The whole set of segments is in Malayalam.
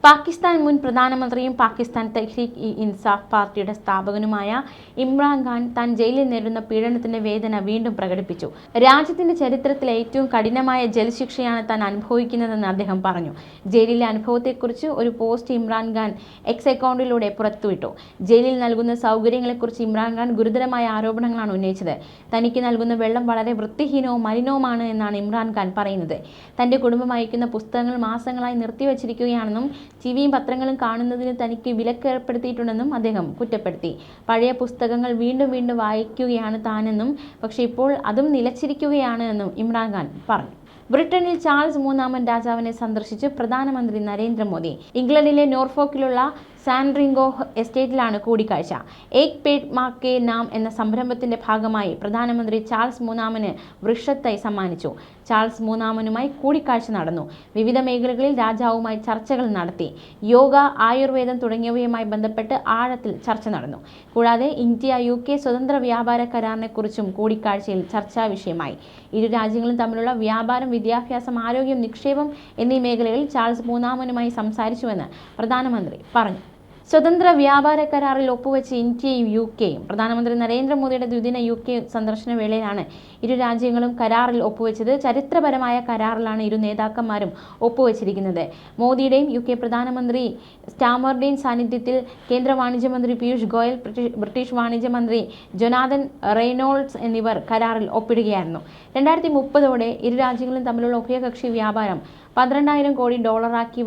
പാകിസ്ഥാൻ മുൻ പ്രധാനമന്ത്രിയും പാകിസ്ഥാൻ തെഹ്രീക്ക് ഇ ഇൻസാഫ് പാർട്ടിയുടെ സ്ഥാപകനുമായ ഇമ്രാൻഖാൻ താൻ ജയിലിൽ നേരിടുന്ന പീഡനത്തിന്റെ വേദന വീണ്ടും പ്രകടിപ്പിച്ചു. രാജ്യത്തിന്റെ ചരിത്രത്തിലെ ഏറ്റവും കഠിനമായ ജയിൽ ശിക്ഷയാണ് താൻ അനുഭവിക്കുന്നതെന്ന് അദ്ദേഹം പറഞ്ഞു. ജയിലിലെ അനുഭവത്തെക്കുറിച്ച് ഒരു പോസ്റ്റ് ഇമ്രാൻഖാൻ എക്സ് അക്കൗണ്ടിലൂടെ പുറത്തുവിട്ടു. ജയിലിൽ നൽകുന്ന സൗകര്യങ്ങളെക്കുറിച്ച് ഇമ്രാൻഖാൻ ഗുരുതരമായ ആരോപണങ്ങളാണ് ഉന്നയിച്ചത്. തനിക്ക് നൽകുന്ന വെള്ളം വളരെ വൃത്തിഹീനവും മലിനവുമാണ് എന്നാണ് ഇമ്രാൻഖാൻ പറയുന്നത്. തന്റെ കുടുംബം അയക്കുന്ന പുസ്തകങ്ങൾ മാസങ്ങളായി നിർത്തിവച്ചിരിക്കുകയാണെന്നും ടിവിയും പത്രങ്ങളും കാണുന്നതിന് തനിക്ക് വിലക്കേർപ്പെടുത്തിയിട്ടുണ്ടെന്നും അദ്ദേഹം കുറ്റപ്പെടുത്തി. പഴയ പുസ്തകങ്ങൾ വീണ്ടും വീണ്ടും വായിക്കുകയാണ് താനെന്നും പക്ഷേ ഇപ്പോൾ അതും നിലച്ചിരിക്കുകയാണ് എന്നും ഇമ്രാൻഖാൻ പറഞ്ഞു. ബ്രിട്ടനിൽ ചാൾസ് മൂന്നാമൻ രാജാവിനെ സന്ദർശിച്ച് പ്രധാനമന്ത്രി നരേന്ദ്രമോദി. ഇംഗ്ലണ്ടിലെ നോർഫോക്കിലുള്ള സാൻഡ്രിംഗോ എസ്റ്റേറ്റിലാണ് കൂടിക്കാഴ്ച. ഏക് പേഡ് മാ കെ നാം എന്ന സംരംഭത്തിന്റെ ഭാഗമായി പ്രധാനമന്ത്രി ചാൾസ് മൂന്നാമന് വൃക്ഷത്തൈ സമ്മാനിച്ചു. ചാൾസ് മൂന്നാമനുമായി കൂടിക്കാഴ്ച നടന്നു. വിവിധ മേഖലകളിൽ രാജാവുമായി ചർച്ചകൾ നടത്തി. യോഗ, ആയുർവേദം തുടങ്ങിയവയുമായി ബന്ധപ്പെട്ട് ആഴത്തിൽ ചർച്ച നടന്നു. കൂടാതെ ഇന്ത്യ-UK സ്വതന്ത്ര വ്യാപാര കരാറിനെക്കുറിച്ചും കൂടിക്കാഴ്ചയിൽ ചർച്ചാ വിഷയമായി. ഇരു രാജ്യങ്ങളും തമ്മിലുള്ള വ്യാപാരം, വിദ്യാഭ്യാസം, ആരോഗ്യം, നിക്ഷേപം എന്നീ മേഖലകളിൽ ചാൾസ് മൂന്നാമനുമായി സംസാരിച്ചുവെന്ന് പ്രധാനമന്ത്രി പറഞ്ഞു. സ്വതന്ത്ര വ്യാപാര കരാറിൽ ഒപ്പുവെച്ച് ഇന്ത്യയും UK-യും. പ്രധാനമന്ത്രി നരേന്ദ്രമോദിയുടെ ദ്വിദിന UK സന്ദർശന വേളയിലാണ് ഇരു രാജ്യങ്ങളും കരാറിൽ ഒപ്പുവെച്ചത്. ചരിത്രപരമായ കരാറിലാണ് ഇരു നേതാക്കന്മാരും ഒപ്പുവെച്ചിരിക്കുന്നത്. മോദിയുടെയും UK പ്രധാനമന്ത്രി സ്റ്റാമറുടെയും സാന്നിധ്യത്തിൽ കേന്ദ്ര വാണിജ്യമന്ത്രി പീയൂഷ് ഗോയൽ, ബ്രിട്ടീഷ് വാണിജ്യമന്ത്രി ജൊനാഥൻ റെയ്നോൾഡ്സ് എന്നിവർ കരാറിൽ ഒപ്പിടുകയായിരുന്നു. 2030ഓടെ ഇരു രാജ്യങ്ങളും തമ്മിലുള്ള ഉഭയകക്ഷി വ്യാപാരം $12,000 കോടി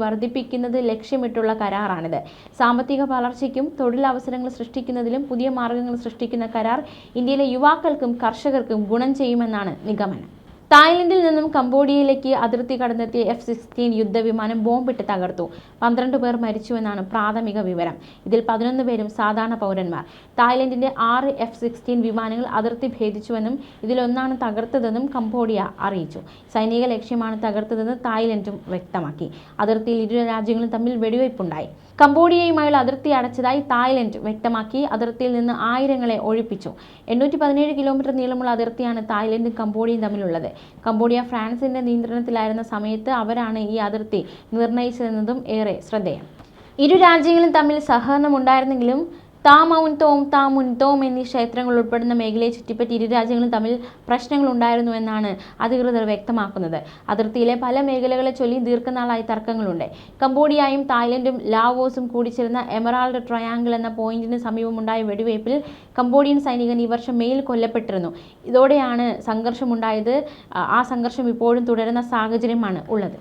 വർദ്ധിപ്പിക്കുന്നത് ലക്ഷ്യമിട്ടുള്ള കരാറാണിത്. സാമ്പത്തിക വളർച്ചയ്ക്കും തൊഴിലവസരങ്ങൾ സൃഷ്ടിക്കുന്നതിലും പുതിയ മാർഗങ്ങൾ സൃഷ്ടിക്കുന്ന കരാർ ഇന്ത്യയിലെ യുവാക്കൾക്കും കർഷകർക്കും ഗുണം ചെയ്യുമെന്നാണ് നിഗമനം. തായ്ലൻഡിൽ നിന്നും കംബോഡിയയിലേക്ക് അതിർത്തി കടന്നെത്തിയ F-16 യുദ്ധവിമാനം ബോംബിട്ട് തകർത്തു. 12 പേർ മരിച്ചുവെന്നാണ് പ്രാഥമിക വിവരം. ഇതിൽ 11 പേരും സാധാരണ പൗരന്മാർ. തായ്ലൻഡിന്റെ 6 F-16 വിമാനങ്ങൾ അതിർത്തി ഭേദിച്ചുവെന്നും ഇതിലൊന്നാണ് തകർത്തതെന്നും കംബോഡിയ അറിയിച്ചു. സൈനിക ലക്ഷ്യമാണ് തകർത്തതെന്ന് തായ്ലൻഡും വ്യക്തമാക്കി. അതിർത്തിയിൽ ഇരു രാജ്യങ്ങളും തമ്മിൽ വെടിവയ്പുണ്ടായി. കംബോഡിയയുമായുള്ള അതിർത്തി അടച്ചതായി തായ്ലൻഡ് വ്യക്തമാക്കി. അതിർത്തിയിൽ നിന്ന് ആയിരങ്ങളെ ഒഴിപ്പിച്ചു. 817 കിലോമീറ്റർ നീളമുള്ള അതിർത്തിയാണ് തായ്ലൻഡും കംബോഡിയയും തമ്മിലുള്ളത്. കംബോഡിയ ഫ്രാൻസിന്റെ നിയന്ത്രണത്തിലായിരുന്ന സമയത്ത് അവരാണ് ഈ അതിർത്തി നിർണയിച്ചതെന്നതും ഏറെ ശ്രദ്ധേയം. ഇരു രാജ്യങ്ങളും തമ്മിൽ സഹകരണമുണ്ടായിരുന്നെങ്കിലും താ മൗൻ തോം എന്നീ ക്ഷേത്രങ്ങൾ ഉൾപ്പെടുന്ന മേഖലയെ ചുറ്റിപ്പറ്റി ഇരു രാജ്യങ്ങളും തമ്മിൽ പ്രശ്നങ്ങളുണ്ടായിരുന്നുവെന്നാണ് അധികൃതർ വ്യക്തമാക്കുന്നത്. അതിർത്തിയിലെ പല മേഖലകളെ ചൊല്ലി ദീർഘനാളായി തർക്കങ്ങളുണ്ട്. കംബോഡിയയും തായ്ലൻഡും ലാവോസും കൂടിച്ചേർന്ന എമറാൾഡ് ട്രയാങ്കിൾ എന്ന പോയിന്റിന് സമീപമുണ്ടായ വെടിവയ്പിൽ കംബോഡിയൻ സൈനികൻ ഈ വർഷം മെയിൽ കൊല്ലപ്പെട്ടിരുന്നു. ഇതോടെയാണ് സംഘർഷമുണ്ടായത്. ആ സംഘർഷം ഇപ്പോഴും തുടരുന്ന സാഹചര്യമാണ് ഉള്ളത്.